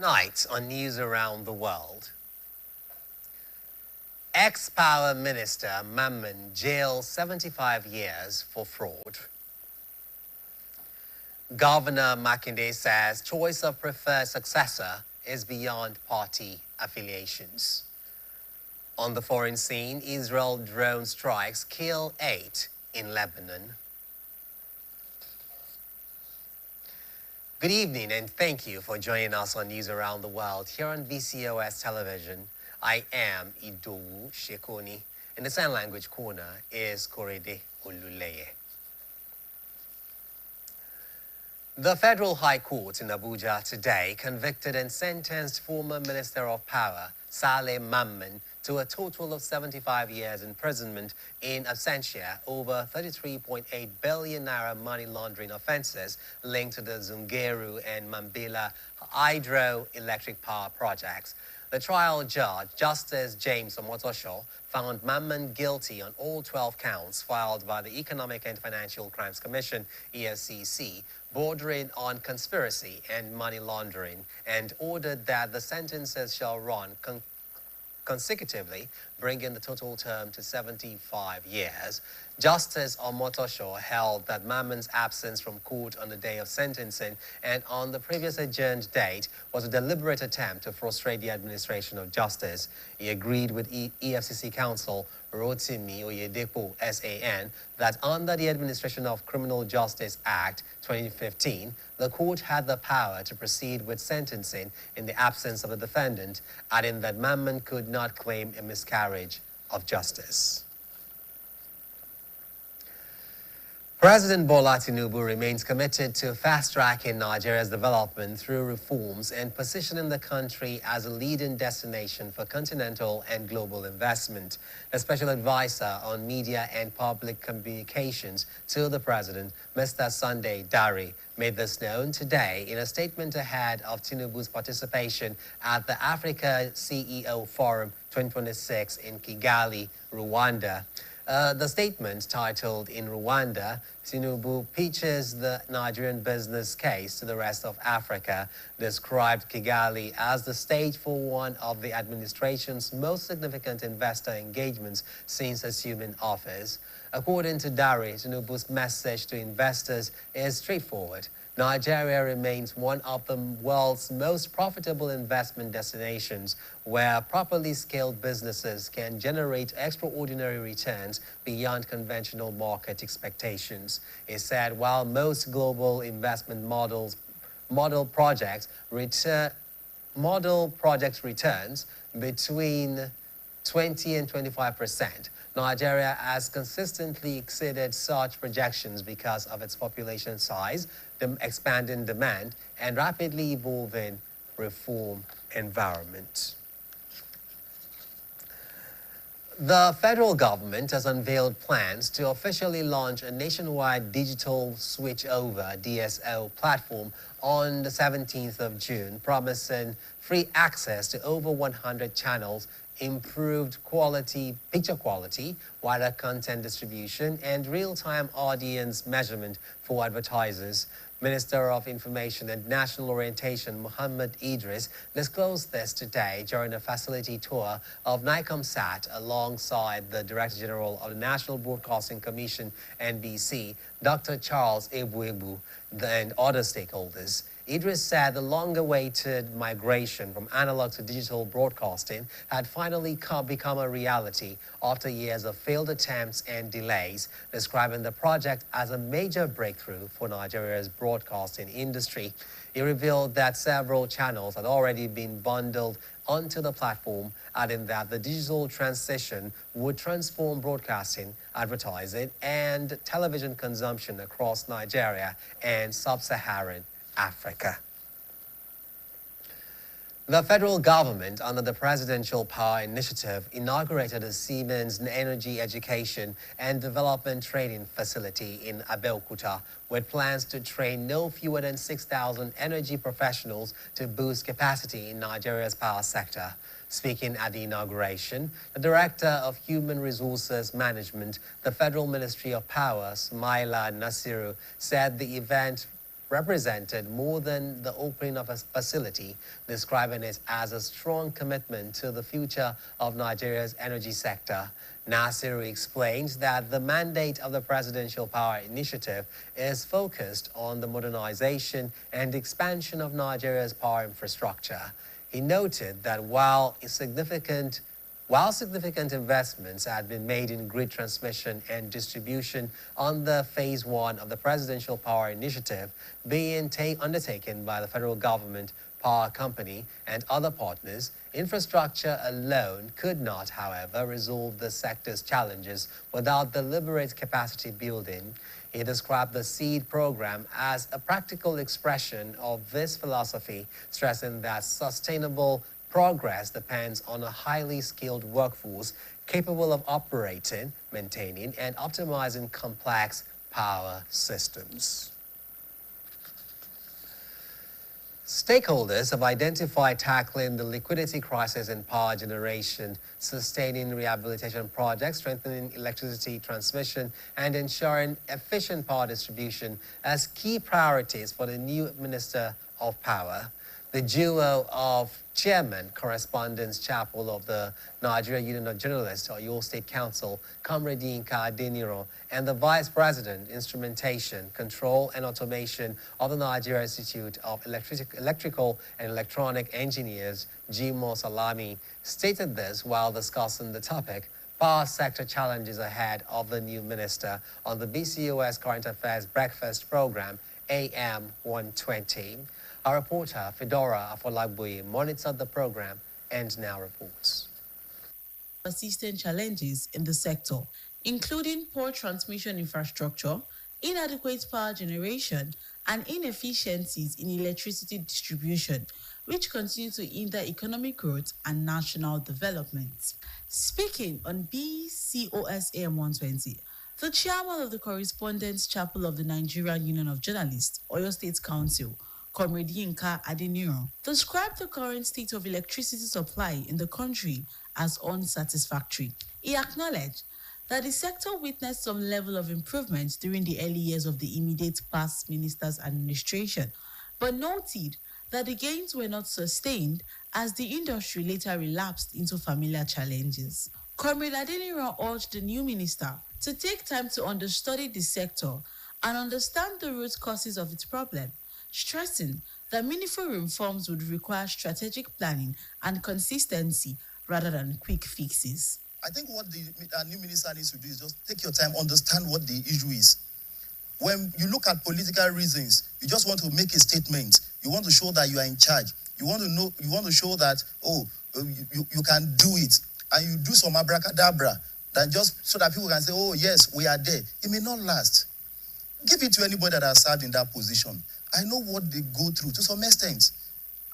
Tonight on News Around the World, ex-Power Minister Mamman jailed 75 years for fraud. Governor Makinde says choice of preferred successor is beyond party affiliations. On the foreign scene, Israel drone strikes kill 8 in Lebanon. Good evening and thank you for joining us on News Around the World here on BCOS television. I am Idowu Shekoni. In the sign language corner is Korede Oluleye. The Federal High Court in Abuja today convicted and sentenced former Minister of Power, Saleh Mamman, to a total of 75 years imprisonment in absentia over 33.8 billion naira money laundering offenses linked to the Zungeru and Mambila hydroelectric power projects. The trial judge, Justice James Omotosho, found Mamman guilty on all 12 counts filed by the Economic and Financial Crimes Commission, EFCC, bordering on conspiracy and money laundering, and ordered that the sentences shall run consecutively, bringing the total term to 75 years. Justice Omotosho held that Mamman's absence from court on the day of sentencing and on the previous adjourned date was a deliberate attempt to frustrate the administration of justice. He agreed with EFCC counsel Rotimi Oyedepo, SAN, that under the Administration of Criminal Justice Act 2015, the court had the power to proceed with sentencing in the absence of the defendant, adding that Mamman could not claim a miscarriage of justice. President Bola Tinubu remains committed to fast-tracking Nigeria's development through reforms and positioning the country as a leading destination for continental and global investment. The special advisor on media and public communications to the president, Mr. Sunday Dari, made this known today in a statement ahead of Tinubu's participation at the Africa CEO Forum 2026 in Kigali, Rwanda. The statement, titled "In Rwanda, Tinubu Pitches the Nigerian Business Case to the Rest of Africa," described Kigali as the stage for one of the administration's most significant investor engagements since assuming office. According to Dari, Tinubu's message to investors is straightforward. Nigeria remains one of the world's most profitable investment destinations, where properly scaled businesses can generate extraordinary returns beyond conventional market expectations. He said while most global investment model projects returns between 20 and 25%. Nigeria has consistently exceeded such projections because of its population size, the expanding demand, and rapidly evolving reform environment. The federal government has unveiled plans to officially launch a nationwide digital switchover (DSO) platform on the 17th of June, promising free access to over 100 channels, improved picture quality, wider content distribution, and real-time audience measurement for advertisers. Minister of Information and National Orientation Muhammad Idris disclosed this today during a facility tour of NICOMSAT alongside the Director General of the National Broadcasting Commission, NBC, Dr. Charles Ebuebu, and other stakeholders. Idris said the long-awaited migration from analog to digital broadcasting had finally become a reality after years of failed attempts and delays, describing the project as a major breakthrough for Nigeria's broadcasting industry. He revealed that several channels had already been bundled onto the platform, adding that the digital transition would transform broadcasting, advertising, and television consumption across Nigeria and sub-Saharan Africa. The federal government, under the Presidential Power Initiative, inaugurated a Siemens Energy Education and Development Training Facility in Abeokuta, with plans to train no fewer than 6,000 energy professionals to boost capacity in Nigeria's power sector. Speaking at the inauguration, the Director of Human Resources Management, the Federal Ministry of Power, Smaila Nasiru, said the event represented more than the opening of a facility, describing it as a strong commitment to the future of Nigeria's energy sector. Nasiru explains that the mandate of the Presidential Power Initiative is focused on the modernization and expansion of Nigeria's power infrastructure. He noted that while significant investments had been made in grid transmission and distribution under Phase 1 of the Presidential Power Initiative being undertaken by the federal government, power company, and other partners, infrastructure alone could not, however, resolve the sector's challenges without deliberate capacity building. He described the SEED program as a practical expression of this philosophy, stressing that sustainable progress depends on a highly skilled workforce capable of operating, maintaining, and optimizing complex power systems. Stakeholders have identified tackling the liquidity crisis in power generation, sustaining rehabilitation projects, strengthening electricity transmission, and ensuring efficient power distribution as key priorities for the new Minister of Power. The duo of Chairman, Correspondence Chapel of the Nigeria Union of Journalists, or Oyo State Council, Comrade Yinka Adeniro, and the Vice President, Instrumentation, Control and Automation of the Nigeria Institute of Electrical and Electronic Engineers, Jimo Salami, stated this while discussing the topic, power sector challenges ahead of the new minister on the BCOS Current Affairs Breakfast Program, AM 120. Our reporter, Fedora Afolagboye, monitored the program and now reports. Persistent challenges in the sector, including poor transmission infrastructure, inadequate power generation, and inefficiencies in electricity distribution, which continue to hinder economic growth and national development. Speaking on BCOS AM 120, the chairman of the Correspondence Chapel of the Nigerian Union of Journalists, Oyo State Council, Comrade Yinka Adeniro, described the current state of electricity supply in the country as unsatisfactory. He acknowledged that the sector witnessed some level of improvement during the early years of the immediate past minister's administration, but noted that the gains were not sustained as the industry later relapsed into familiar challenges. Comrade Adeniro urged the new minister to take time to understudy the sector and understand the root causes of its problem, stressing that meaningful reforms would require strategic planning and consistency rather than quick fixes. I think what the new minister needs to do is just take your time, understand what the issue is. When you look at political reasons, you just want to make a statement. You want to show that you are in charge. You want to show that, you can do it. And you do some abracadabra, than just so that people can say, oh, yes, we are there. It may not last. Give it to anybody that has served in that position. I know what they go through to some extent.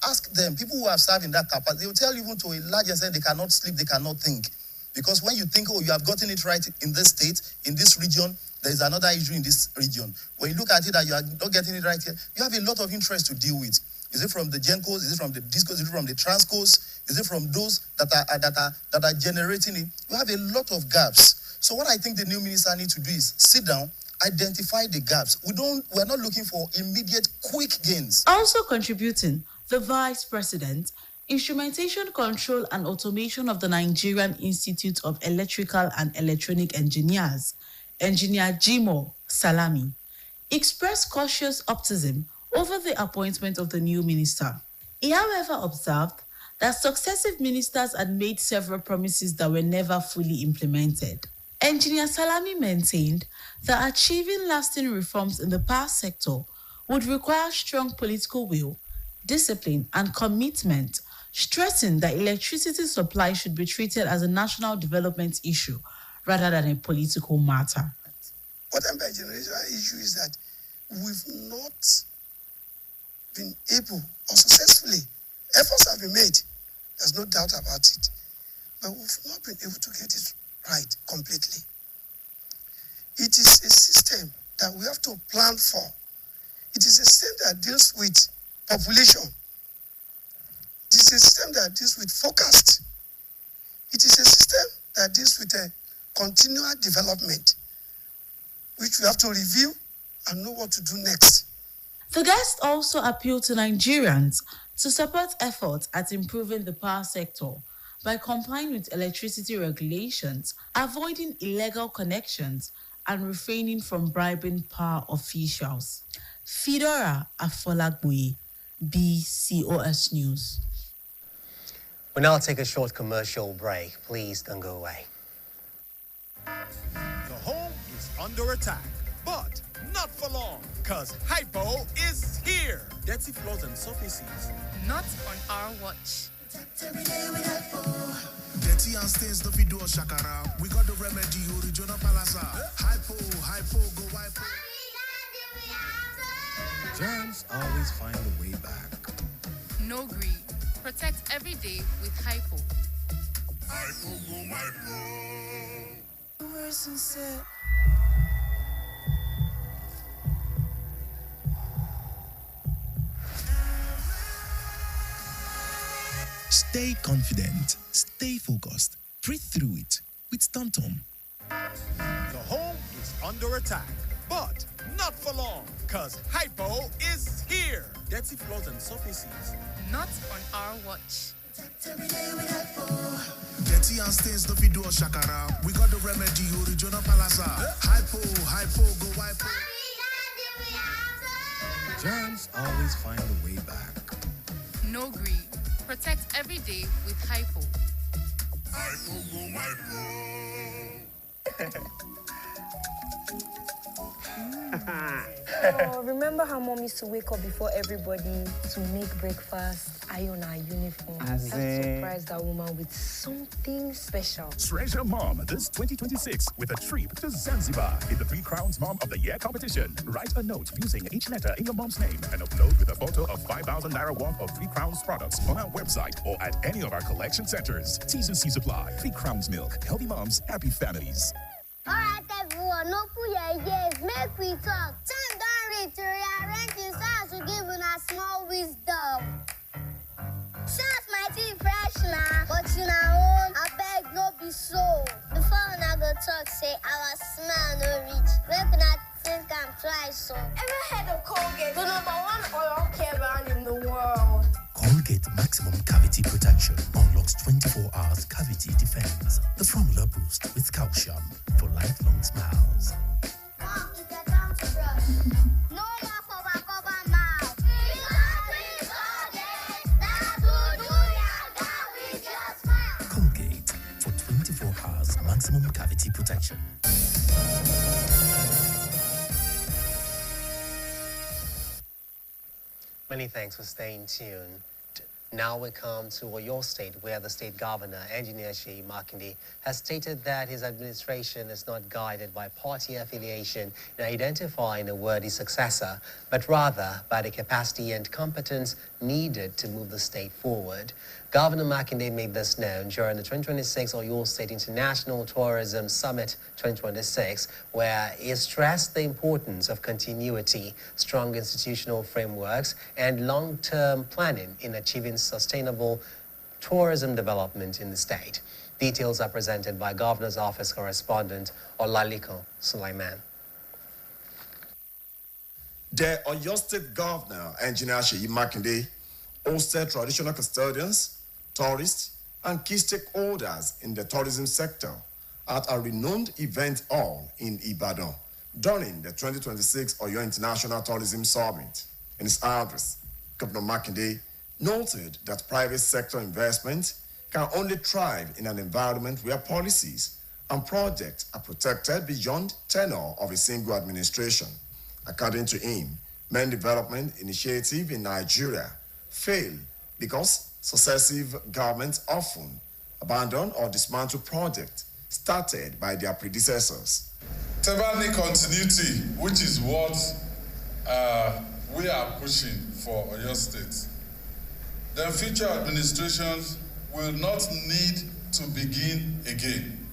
Ask them, people who have served in that capacity, they will tell you even to a large extent they cannot sleep, they cannot think. Because when you think, oh, you have gotten it right in this state, in this region, there is another issue in this region. When you look at it that you are not getting it right here, you have a lot of interest to deal with. Is it from the GenCos? Is it from the DISCOs? Is it from the Transcos? Is it from those that are generating it? You have a lot of gaps. So what I think the new minister needs to do is sit down, identify the gaps. We're not looking for immediate quick gains. Also contributing, the Vice President, Instrumentation, Control and Automation of the Nigerian Institute of Electrical and Electronic Engineers, Engineer Jimo Salami, expressed cautious optimism over the appointment of the new minister. He, however, observed that successive ministers had made several promises that were never fully implemented. Engineer Salami maintained that achieving lasting reforms in the power sector would require strong political will, discipline, and commitment, stressing that electricity supply should be treated as a national development issue rather than a political matter. What empire generational issue is that we've not been able, or successfully, efforts have been made, there's no doubt about it, but we've not been able to get it right completely. It is a system that we have to plan for. It is a system that deals with population. It is a system that deals with forecast. It is a system that deals with a continual development, which we have to review and know what to do next. The guest also appealed to Nigerians to support efforts at improving the power sector by complying with electricity regulations, avoiding illegal connections, and refraining from bribing power officials. Fedora Afolagboye, BCOS News. We'll now take a short commercial break. Please don't go away. The home is under attack, but not for long, because Hypo is here. Dirty floors and surfaces. Not on our watch. Dirty and stains don't do a shakara. We got the remedy, original palasa. Hypo, go hypo. Germs always find a way back. No greed. Protect every day with Hypo. Hypo, go hypo. Stay confident, stay focused, breathe through it with TomTom. The home is under attack, but not for long, because Hypo is here. Dirty floors and surfaces. Not on our watch. Dirty and stains don't do a shakara. We got the remedy, original palasa. Hypo, go hypo. Germs always find a way back. No greed. Protect every day with Hypo. Hypo, go hypo. Oh, remember how mom used to wake up before everybody to make breakfast, iron our uniform? I've surprised that woman with something special. Treasure Mom this 2026 with a trip to Zanzibar in the 3 Crowns Mom of the Year competition. Write a note using each letter in your mom's name and upload with a photo of 5,000 Naira worth of 3 Crowns products on our website or at any of our collection centers. T's and C's apply. 3 Crowns Milk. Healthy moms, happy families. Alright everyone, no put your ears, make we talk. Time don't reach to rearrange this house to give us small wisdom. Sounds mighty fresh now, but you know, I beg no be so. Before I go talk, say our smell no reach. Make not think I'm twice so. Ever heard of Colgate? The #1 oral care brand in the world. Colgate Maximum Cavity Protection unlocks 24 hours cavity defense. The formula boost with calcium for lifelong smiles. Mom, it's your time to brush. No more cover mouth. Because Colgate, that's who do yaga with your smile. Colgate for 24 hours maximum cavity protection. Many thanks for staying tuned. Now we come to Oyo State, where the state governor, Engineer Seyi Makinde, has stated that his administration is not guided by party affiliation in identifying a worthy successor, but rather by the capacity and competence needed to move the state forward. Governor Makinde made this known during the 2026 Oyo State International Tourism Summit 2026, where he stressed the importance of continuity, strong institutional frameworks, and long-term planning in achieving sustainable tourism development in the state. Details are presented by Governor's Office correspondent Olaliko Sulaiman. The Oyo State Governor, Engineer Seyi Makinde, hosted traditional custodians, tourists, and key stakeholders in the tourism sector at a renowned event hall in Ibadan during the 2026 Oyo International Tourism Summit. In his address, Governor Makinde noted that private sector investment can only thrive in an environment where policies and projects are protected beyond tenure of a single administration. According to him, many development initiatives in Nigeria fail because successive governments often abandon or dismantle projects started by their predecessors. Tebani continuity, which is what we are pushing for Oyo State. Then future administrations will not need to begin again.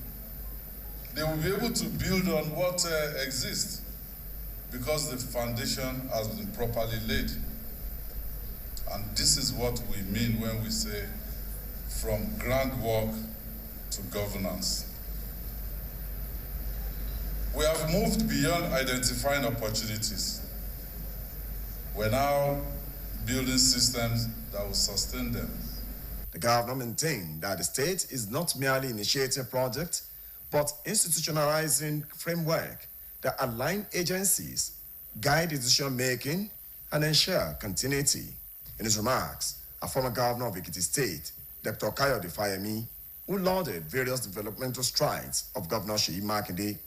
They will be able to build on what exists because the foundation has been properly laid. And this is what we mean when we say from groundwork to governance. We have moved beyond identifying opportunities. We're now building systems that will sustain them. The governor maintained that the state is not merely initiating projects, but institutionalizing framework that align agencies, guide decision-making, and ensure continuity. In his remarks, a former governor of Ekiti State, Dr. Kayode Fayemi, who lauded various developmental strides of Governor Seyi Makinde,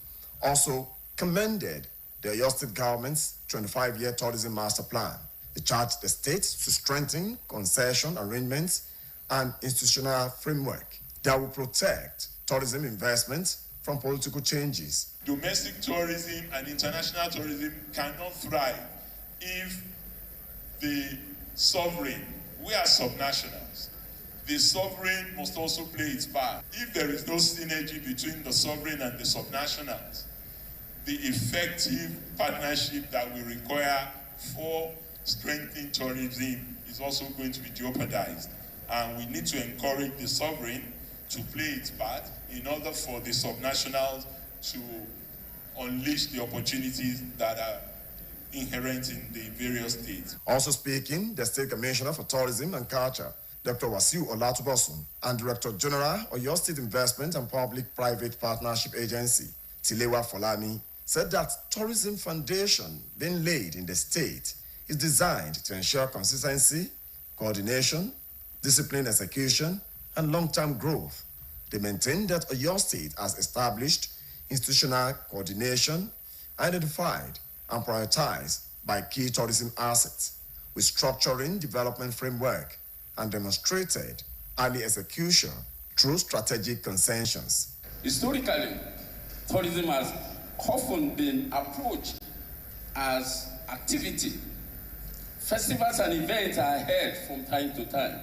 also commended the Oyo State government's 25-year tourism master plan. He charged the state to strengthen concession arrangements and institutional framework that will protect tourism investments from political changes. Domestic tourism and international tourism cannot thrive if the sovereign, we are subnationals, the sovereign must also play its part. If there is no synergy between the sovereign and the subnationals, the effective partnership that we require for strengthening tourism is also going to be jeopardized. And we need to encourage the sovereign to play its part in order for the subnationals to unleash the opportunities that are inherent in the various states. Also speaking, the State Commissioner for Tourism and Culture, Dr. Wasiu Olatubosun, and Director General of Oyo State Investment and Public-Private Partnership Agency, Tilewa Folami, said that tourism foundation being laid in the state is designed to ensure consistency, coordination, disciplined execution, and long-term growth. They maintain that Oyo State has established institutional coordination, identified and prioritized by key tourism assets, with structuring development framework and demonstrated early execution through strategic consensus. Historically, tourism has often been approached as activity. Festivals and events are held from time to time.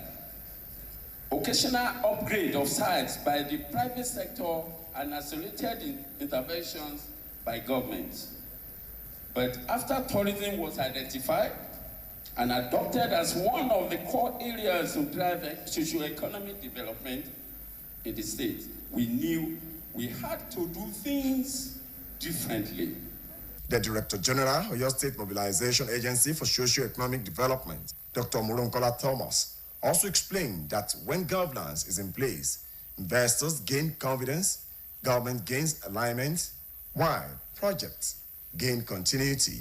Occasional upgrade of sites by the private sector and isolated interventions by governments. But after tourism was identified and adopted as one of the core areas to drive socio-economic development in the state, we knew we had to do things differently. The Director General of Oyo State Mobilization Agency for Socio-Economic Development, Dr. Muronkola Thomas, also explained that when governance is in place, investors gain confidence, government gains alignment, while projects gain continuity.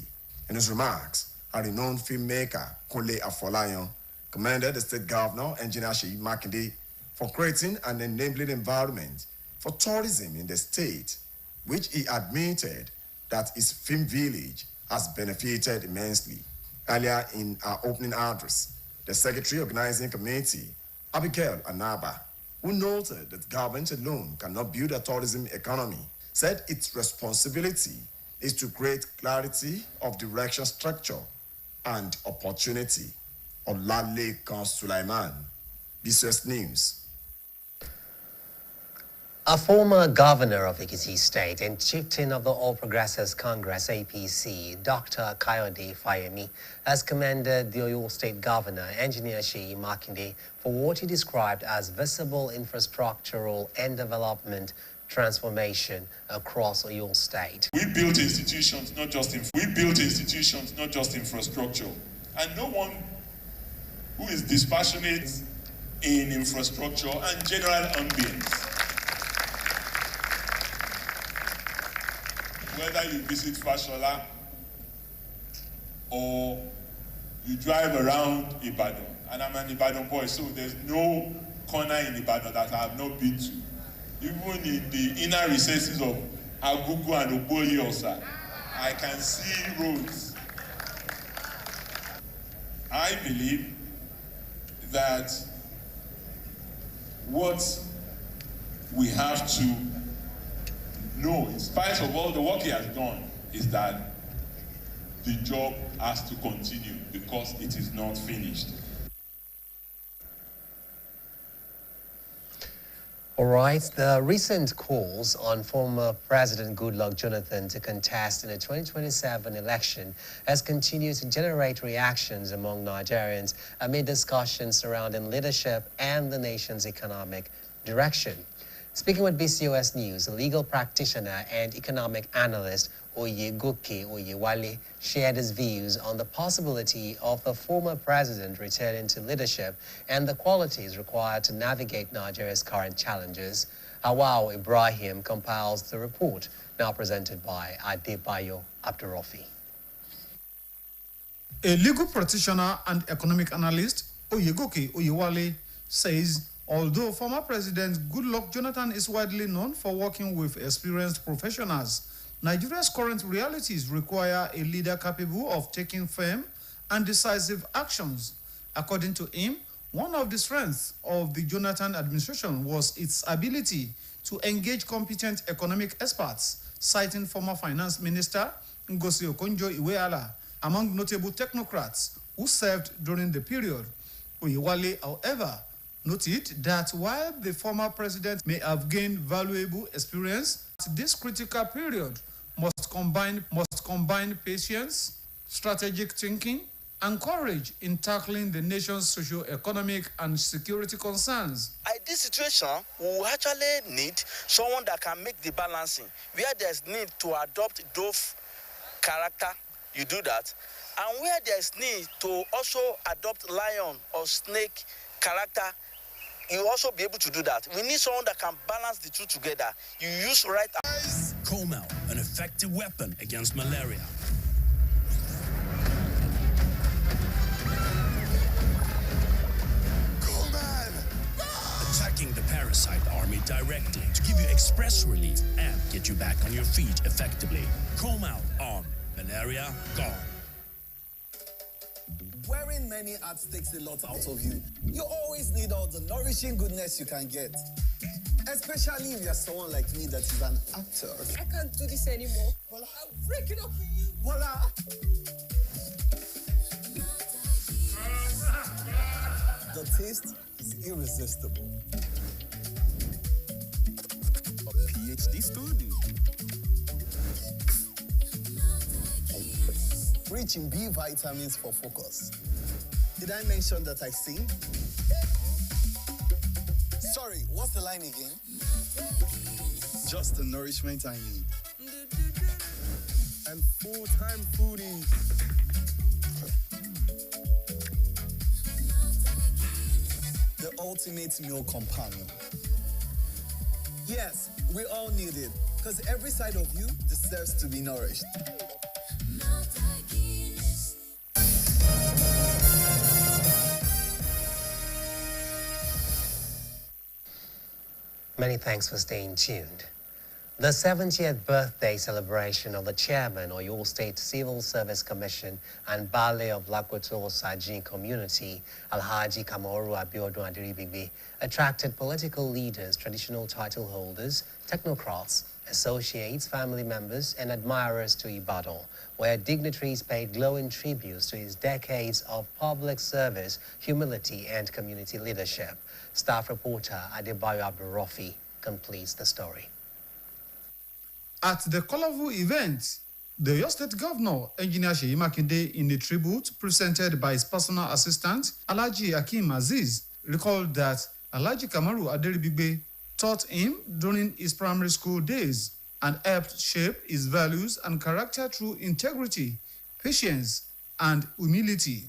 In his remarks, a renowned filmmaker, Kunle Afolayan, commended the state governor, Engineer Seyi Makinde, for creating an enabling environment for tourism in the state, which he admitted that his film village has benefited immensely. Earlier in our opening address, the Secretary Organizing Committee, Abigail Anaba, who noted that government alone cannot build a tourism economy, said its responsibility is to create clarity of direction, structure, and opportunity. Olalekan Sulaiman, BCOS News. A former governor of Ekiti State and chieftain of the All Progressives Congress, APC, Dr. Kayode Fayemi, has commended the Oyo State Governor, Engineer Seyi Makinde, for what he described as visible infrastructural and development transformation across Oyo State. We built institutions, not just infrastructure, and no one who is dispassionate in infrastructure and general ambience, whether you visit Fashola or you drive around Ibadan, and I'm an Ibadan boy, so there's no corner in Ibadan that I have not been to. Even in the inner recesses of Agugu and Oboyosa, I can see roads. I believe that what we have to know, in spite of all the work he has done, is that the job has to continue because it is not finished. All right, the recent calls on former President Goodluck Jonathan to contest in the 2027 election has continued to generate reactions among Nigerians amid discussions surrounding leadership and the nation's economic direction. Speaking with BCOS News, a legal practitioner and economic analyst Oyegoke Oyewale shared his views on the possibility of the former president returning to leadership and the qualities required to navigate Nigeria's current challenges. Awao Ibrahim compiles the report, now presented by Adebayo Abdurrafi. A legal practitioner and economic analyst, Oyegoke Oyewale, says although former President Goodluck Jonathan is widely known for working with experienced professionals, Nigeria's current realities require a leader capable of taking firm and decisive actions. According to him, one of the strengths of the Jonathan administration was its ability to engage competent economic experts, citing former Finance Minister Ngozi Okonjo-Iweala among notable technocrats who served during the period. Oyewale, however, noted that while the former president may have gained valuable experience, this critical period must combine patience, strategic thinking, and courage in tackling the nation's socio-economic and security concerns. In this situation, we will actually need someone that can make the balancing. Where there's need to adopt dove character, you do that. And where there's need to also adopt lion or snake character, you also be able to do that. We need someone that can balance the two together. You use right eyes. Comel, an effective weapon against malaria. Attacking the parasite army directly to give you express relief and get you back on your feet effectively. Comel on. Malaria gone. Wearing many hats takes a lot out of you. You always need all the nourishing goodness you can get. Especially if you're someone like me that is an actor. I can't do this anymore. Voila. I'm breaking up with you. Voila! The taste is irresistible. A PhD student. Rich in B vitamins for focus. Did I mention that I sing? Sorry, what's the line again? Just the nourishment I need. And full-time foodie. The ultimate meal companion. Yes, we all need it, because every side of you deserves to be nourished. Many thanks for staying tuned. The 70th birthday celebration of the chairman of Oyo State Civil Service Commission and Baale of Lakwoto Sajin community, Alhaji Kamoru Abiodun Adiribigbe, attracted political leaders, traditional title holders, technocrats, associates, family members, and admirers to Ibadan, where dignitaries paid glowing tributes to his decades of public service, humility, and community leadership. Staff reporter Adebayo Abdurrafi completes the story. At the colorful event, the Oyo State Governor, Engineer Seyi Makinde, in a tribute presented by his personal assistant, Alhaji Hakeem Aziz, recalled that Alhaji Kamaru Aderibigbe taught him during his primary school days and helped shape his values and character through integrity, patience, and humility.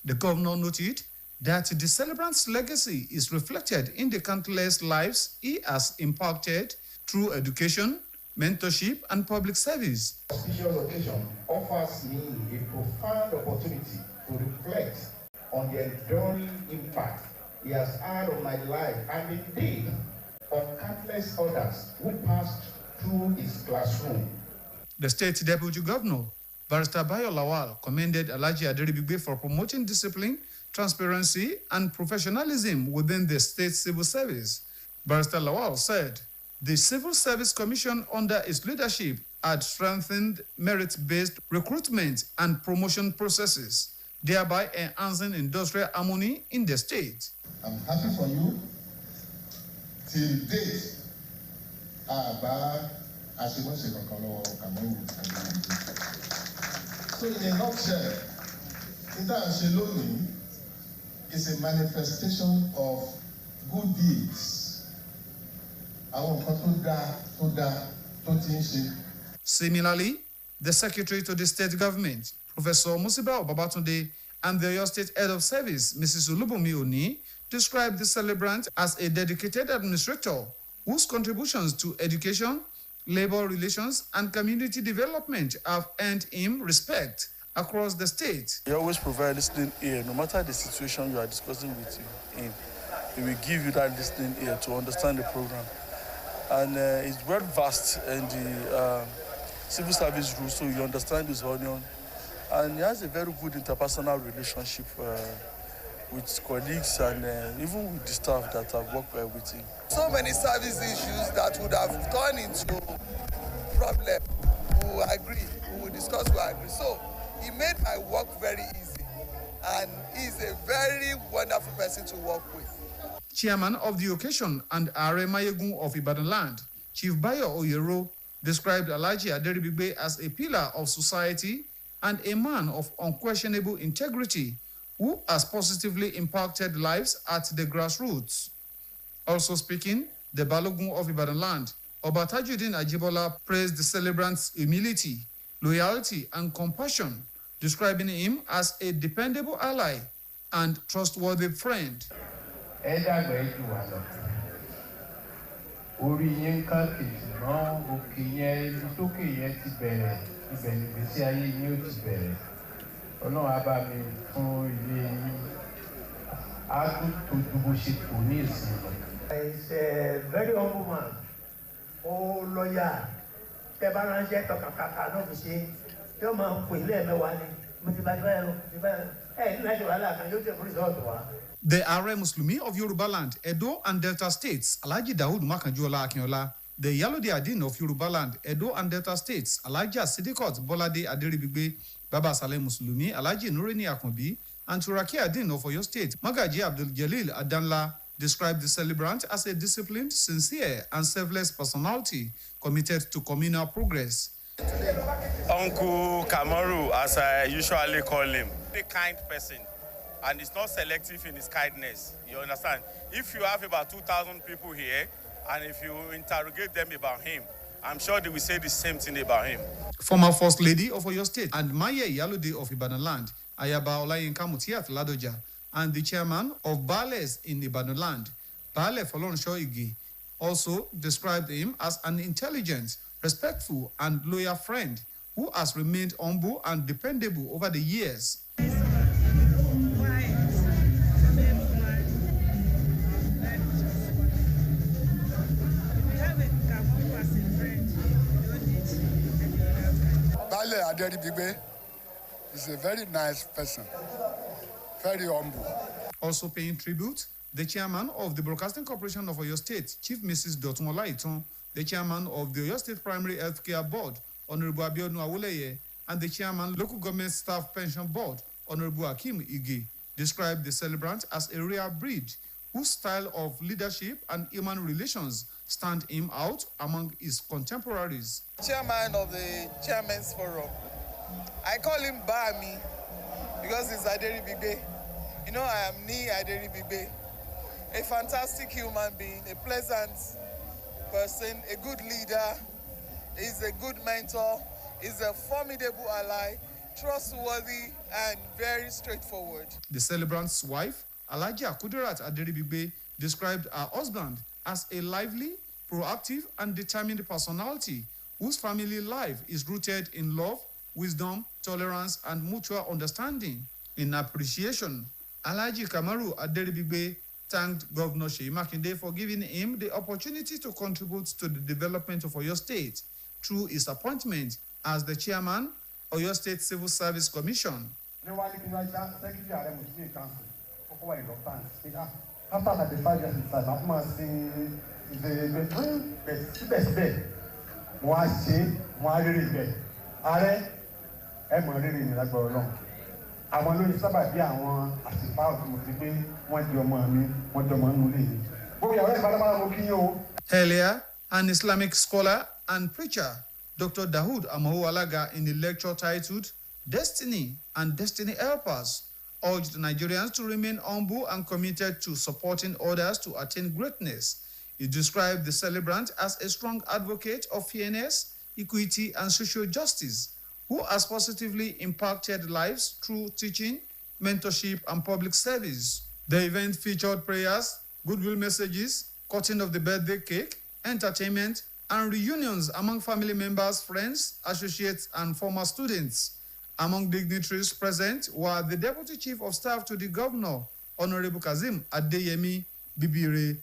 The governor noted that the celebrant's legacy is reflected in the countless lives he has impacted through education, mentorship, and public service. The auspicious occasion offers me a profound opportunity to reflect on the enduring impact he has had on my life and indeed on countless others who passed through his classroom. The state deputy governor, Barrister Bayo Lawal, commended Alhaji Aderibigbe for promoting discipline, transparency, and professionalism within the state civil service. Barrister Lawal said the Civil Service Commission under his leadership had strengthened merit-based recruitment and promotion processes, thereby enhancing industrial harmony in the state. I'm happy for you. Till date, so in a nutshell, Shaloni is a manifestation of good deeds. Similarly, The secretary to the state government, Professor Musiba Babatunde, and the Oyo State Head of Service, Mrs. Olubunmi Oni, described the celebrant as a dedicated administrator whose contributions to education, labor relations, and community development have earned him respect across the state. He always provides listening ear, no matter the situation you are discussing with him. He will give you that listening ear to understand the program. And he's well versed in the civil service rules, so you understand his onion. And he has a very good interpersonal relationship with colleagues and even with the staff that have worked with him. So many service issues that would have turned into problem. We will agree, we will discuss, we will agree. So he made my work very easy, and he's a very wonderful person to work with. Chairman of the occasion and Are Mayegun of Ibadan Land, Chief Bayo Oyero, described Alhaji Aderibigbe as a pillar of society and a man of unquestionable integrity who has positively impacted lives at the grassroots. Also speaking, the Balogun of Ibadan Land, Oba Tajuddin Ajibola, praised the celebrant's humility, loyalty, and compassion, describing him as a dependable ally and trustworthy friend. He's a very humble man. Oh, lawyer. The Are Muslimi of Yoruba Land, Edo and Delta States, Alhaji Dawood Makanjuola Akinola, the Yalode Adin of Yoruba Land, Edo and Delta States, Alhaji Sidikot Bolade Aderibigbe, Baba Saleh Muslimi, Alhaji Nurini Akonbi, and Turaki Adin of Oyo State, Magaji Abdul Jalil Adanla, described the celebrant as a disciplined, sincere, and selfless personality committed to communal progress. Uncle Kamaru, as I usually call him, a kind person, and he's not selective in his kindness. You understand? If you have about 2,000 people here, and if you interrogate them about him, I'm sure they will say the same thing about him. Former First Lady of Oyo State and Maya Yalode of Ibadan Land, Ayaba Olayinka Mutiat Ladoja, and the chairman of Bales in Ibadan Land, Bale Folorunso Ige, also described him as an intelligent, respectful, and loyal friend who has remained humble and dependable over the years. Bale Aderibigbe is a very nice person, very humble. Also paying tribute, the chairman of the Broadcasting Corporation of Oyo State, Chief Mrs. Dotumola Iton, the chairman of the Oyo State Primary Healthcare Board, Honorable Abiodun Awoleye, and the chairman, Local Government Staff Pension Board, Honorable Hakim Ige, described the celebrant as a rare breed whose style of leadership and human relations stand him out among his contemporaries. Chairman of the Chairman's Forum. I call him Bami because he's Aderibigbe. You know, I am Ni Aderibigbe. A fantastic human being, a pleasant person, a good leader, he's a good mentor, he's a formidable ally, trustworthy, and very straightforward. The celebrant's wife, Alhaja Kudirat Aderibigbe, described her husband as a lively, proactive, and determined personality whose family life is rooted in love, wisdom, tolerance, and mutual understanding. In appreciation, Alhaji Kamaru Aderibigbe thanked Governor Seyi Makinde for giving him the opportunity to contribute to the development of Oyo State through his appointment as the chairman, Oyo State Civil Service Commission. After 35 years in service, I've been Earlier, an Islamic scholar and preacher, Dr. Dawood Amahu Alaga, in the lecture titled Destiny and Destiny Helpers, urged Nigerians to remain humble and committed to supporting others to attain greatness. He described the celebrant as a strong advocate of fairness, equity, and social justice, who has positively impacted lives through teaching, mentorship, and public service. The event featured prayers, goodwill messages, cutting of the birthday cake, entertainment, and reunions among family members, friends, associates, and former students. Among dignitaries present were the Deputy Chief of Staff to the Governor, Honorable Kazim Adeyemi Bibire,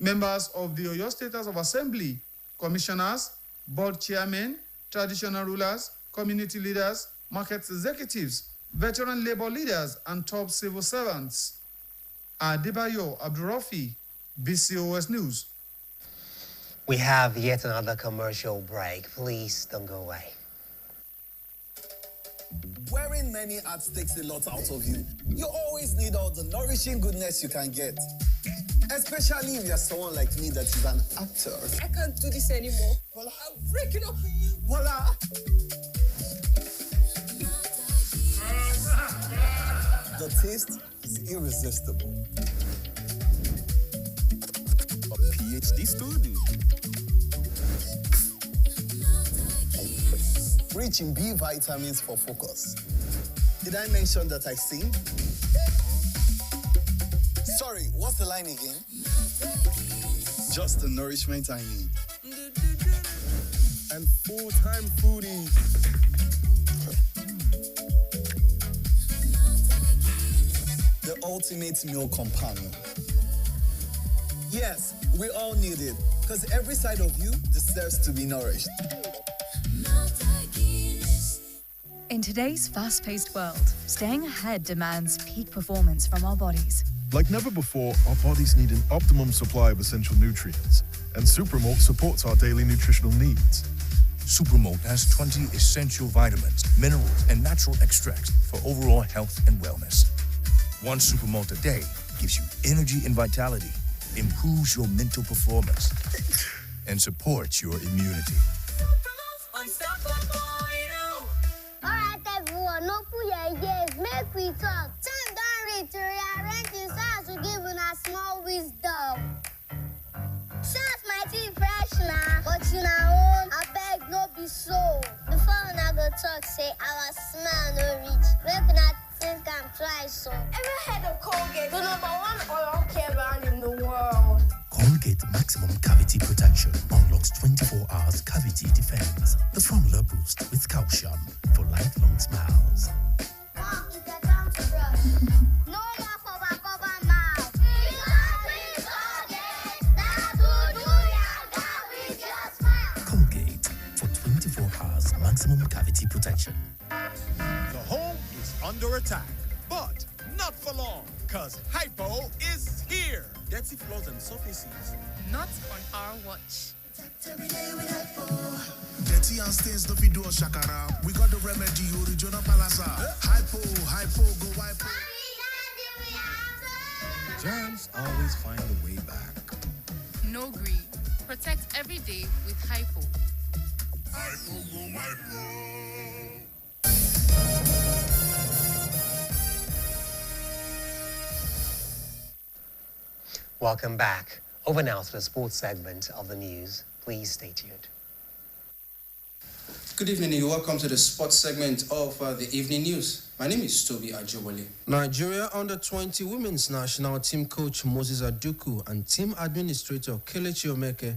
members of the Oyo State House of Assembly, commissioners, board chairmen, traditional rulers, community leaders, market executives, veteran labor leaders, and top civil servants. Adebayo Abdurafi, BCOS News. We have yet another commercial break. Please don't go away. Wearing many hats takes a lot out of you. You always need all the nourishing goodness you can get. Especially if you're someone like me that is an actor. I can't do this anymore. Voila. I'm breaking up with you. Voila! The taste is irresistible. A PhD student. Rich in B vitamins for focus. Did I mention that I sing? Sorry, what's the line again? Just the nourishment I need. And full-time foodie. The ultimate meal companion. Yes, we all need it, because every side of you deserves to be nourished. In today's fast-paced world, staying ahead demands peak performance from our bodies. Like never before, our bodies need an optimum supply of essential nutrients, and Supermalt supports our daily nutritional needs. Supermalt has 20 essential vitamins, minerals, and natural extracts for overall health and wellness. One Supermalt a day gives you energy and vitality, improves your mental performance, and supports your immunity. Alright, everyone, no put your ears, make we talk. Time don't reach to rearrange this house to give us small wisdom. Shots might be fresh now, but you know, I beg no be so. Before I go talk, say our smell no reach. Make not think I'm twice so. Ever heard of Colgate, the #1 oral care brand in the world? Colgate Maximum Cavity Protection unlocks 24 hours cavity defense. The formula boost with calcium for lifelong smiles. Mom, it's a time to brush. No more cover mouth. Because Colgate, that's who do ya, that with your smile. Colgate for 24 hours maximum cavity protection. The home is under attack, but not for long, because Hypo is here. Dirty floors and surfaces. Not on our watch. Dirty and stains no fit do us shakara. We got the remedy, original palasa. Hypo, go hypo. Germs always find a way back. No greed. Protect every day with Hypo. Hypo, go hypo. Welcome back. Over now to the sports segment of the news. Please stay tuned. Good evening and welcome to the sports segment of the evening news. My name is Toby Ajobole. Nigeria Under-20 Women's National Team coach Moses Aduku and team administrator Kelechi Omeke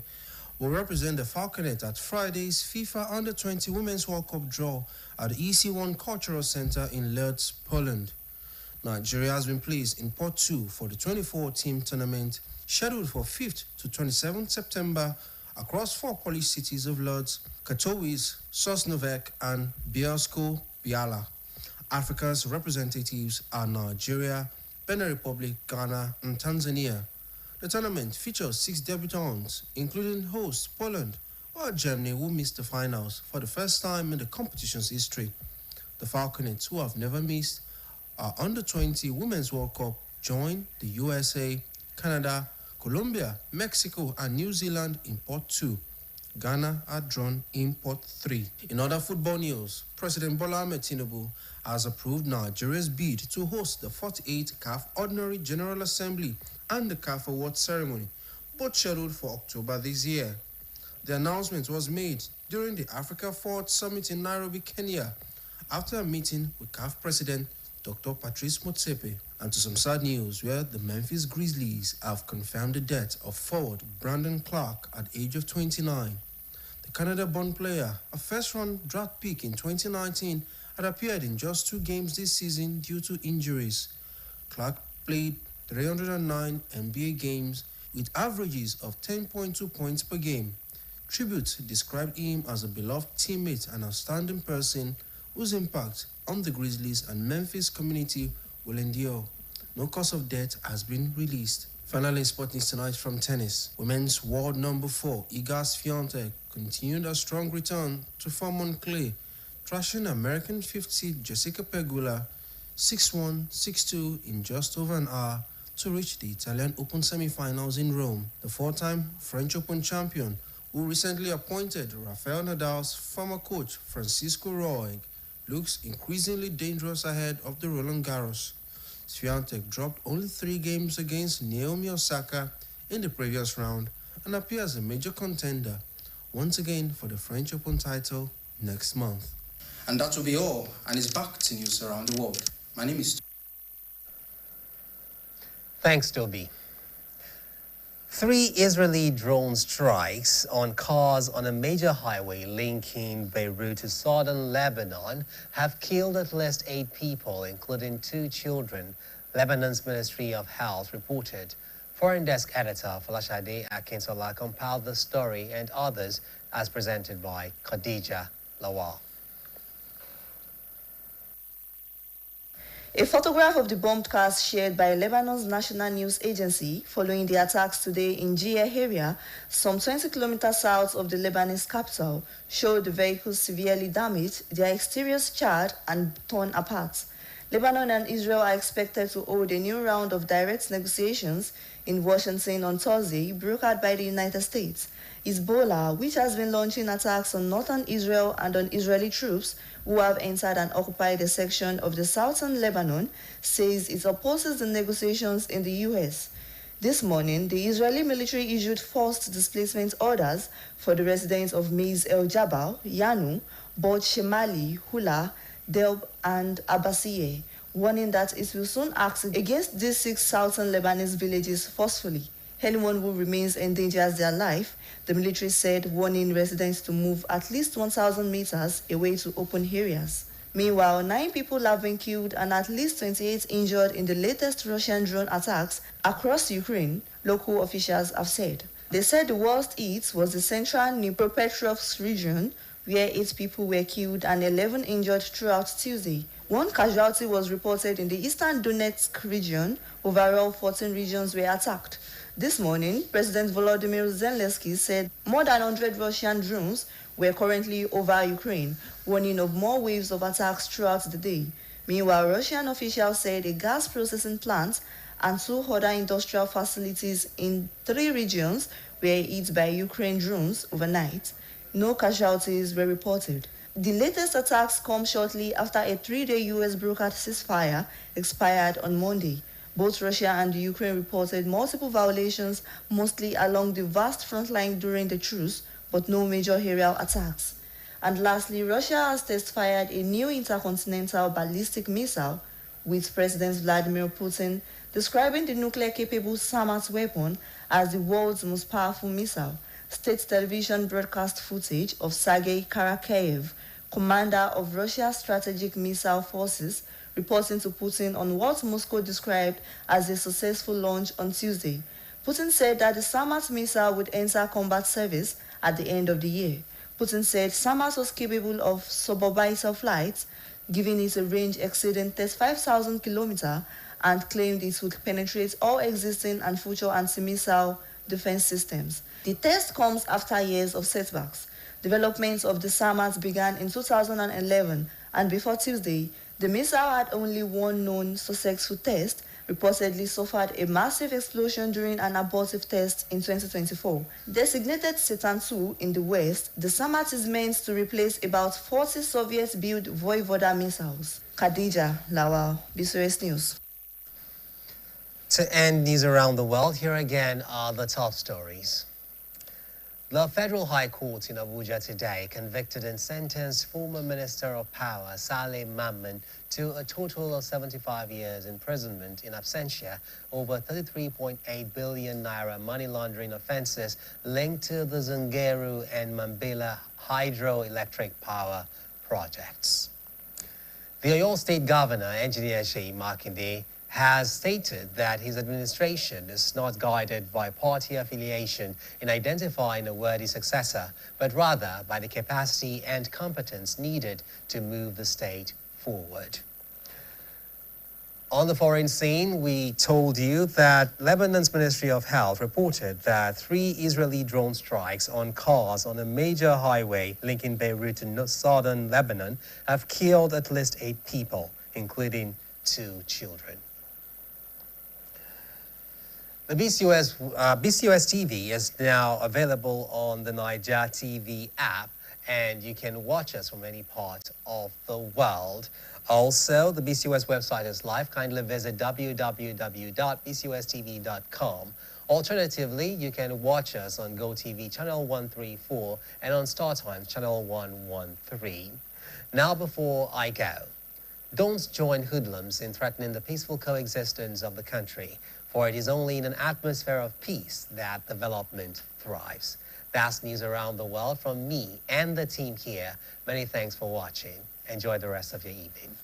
will represent the Falconet at Friday's FIFA Under-20 Women's World Cup draw at the EC1 Cultural Center in Lodz, Poland. Nigeria has been placed in Pot 2 for the 24-team tournament scheduled for 5th to 27th September across 4 Polish cities of Lodz, Katowice, Sosnowiec, and Bielsko-Biała. Africa's representatives are Nigeria, Benin Republic, Ghana, and Tanzania. The tournament features 6 debutants, including host Poland, while Germany will miss the finals for the first time in the competition's history. The Falconets, who have never missed our Under-20 Women's World Cup, joined the USA, Canada, Colombia, Mexico, and New Zealand in Pot 2. Ghana are drawn in Pot 3. In other football news, President Bola Ahmed Tinubu has approved Nigeria's bid to host the 48th CAF Ordinary General Assembly and the CAF Award Ceremony, both scheduled for October this year. The announcement was made during the Africa Forward Summit in Nairobi, Kenya, after a meeting with CAF President Dr. Patrice Motsepe. And to some sad news where the Memphis Grizzlies have confirmed the death of forward Brandon Clark at age of 29. The Canada-born player, a first-round draft pick in 2019, had appeared in just 2 games this season due to injuries. Clark played 309 NBA games with averages of 10.2 points per game. Tribute described him as a beloved teammate and outstanding person whose impact on the Grizzlies and Memphis community will endure. No cause of death has been released. Finally, sport news tonight from tennis. Women's world number 4, Iga Swiatek, continued a strong return to form on clay, thrashing American 5th seed Jessica Pegula 6-1, 6-2 in just over an hour to reach the Italian Open semi-finals in Rome. The 4-time French Open champion, who recently appointed Rafael Nadal's former coach Francisco Roig, looks increasingly dangerous ahead of the Roland Garros. Swiatek dropped only 3 games against Naomi Osaka in the previous round and appears a major contender once again for the French Open title next month. And that will be all, and it's back to news around the world. My name is... Thanks, Toby. 3 Israeli drone strikes on cars on a major highway linking Beirut to southern Lebanon have killed at least 8 people, including 2 children, Lebanon's Ministry of Health reported. Foreign Desk Editor Falashade Akintola compiled the story and others as presented by Khadija Lawal. A photograph of the bombed cars shared by Lebanon's national news agency following the attacks today in Jiyeh area, some 20 kilometers south of the Lebanese capital, showed the vehicles severely damaged, their exteriors charred and torn apart. Lebanon and Israel are expected to hold a new round of direct negotiations in Washington on Thursday, brokered by the United States. Hezbollah, which has been launching attacks on northern Israel and on Israeli troops who have entered and occupied a section of the southern Lebanon, says it opposes the negotiations in the U.S. This morning, the Israeli military issued forced displacement orders for the residents of Maiz El Jabal, Yanu, Bod Shemali, Hula, Delb, and Abbasiyeh, warning that it will soon act against these 6 southern Lebanese villages forcefully. Anyone who remains endangers their life, the military said, warning residents to move at least 1,000 meters away to open areas. Meanwhile, 9 people have been killed and at least 28 injured in the latest Russian drone attacks across Ukraine, local officials have said. They said the worst hit was the central Dnipropetrovsk region, where 8 people were killed and 11 injured throughout Tuesday. 1 casualty was reported in the eastern Donetsk region. Overall, 14 regions were attacked. This morning, President Volodymyr Zelensky said more than 100 Russian drones were currently over Ukraine, warning of more waves of attacks throughout the day. Meanwhile, Russian officials said a gas processing plant and 2 other industrial facilities in 3 regions were hit by Ukraine drones overnight. No casualties were reported. The latest attacks come shortly after a 3-day U.S. brokered ceasefire expired on Monday. Both Russia and Ukraine reported multiple violations, mostly along the vast front line during the truce, but no major aerial attacks. And lastly, Russia has test-fired a new intercontinental ballistic missile, with President Vladimir Putin describing the nuclear-capable Samad weapon as the world's most powerful missile. State television broadcast footage of Sergei Karakeyev, commander of Russia's strategic missile forces, reporting to Putin on what Moscow described as a successful launch on Tuesday. Putin said that the Samad missile would enter combat service at the end of the year. Putin said Samad was capable of suborbital flights, giving it a range exceeding 35,000 kilometers, and claimed it would penetrate all existing and future anti-missile defense systems. The test comes after years of setbacks. Development of the Samad began in 2011, and before Tuesday, the missile had only 1 known successful test, reportedly suffered a massive explosion during an abortive test in 2024. Designated Satan II in the West, the Samad is meant to replace about 40 Soviet-built Voivoda missiles. Khadija Lawal, BCOS News. To end news around the world, here again are the top stories. The Federal High Court in Abuja today convicted and sentenced former Minister of Power Saleh Mamman to a total of 75 years imprisonment in absentia over 33.8 billion naira money laundering offenses linked to the Zungeru and Mambila hydroelectric power projects. The Oyo State Governor, Engineer Sheyi Makinde, has stated that his administration is not guided by party affiliation in identifying a worthy successor, but rather by the capacity and competence needed to move the state forward. On the foreign scene, we told you that Lebanon's Ministry of Health reported that 3 Israeli drone strikes on cars on a major highway linking Beirut to southern Lebanon have killed at least 8 people, including 2 children. The BCOS TV is now available on the Niger TV app, and you can watch us from any part of the world. Also, the BCOS website is live. Kindly visit www.bcostv.com. Alternatively, you can watch us on GoTV channel 134 and on StarTimes channel 113. Now, before I go, don't join hoodlums in threatening the peaceful coexistence of the country, for it is only in an atmosphere of peace that development thrives. That's news around the world from me and the team here. Many thanks for watching. Enjoy the rest of your evening.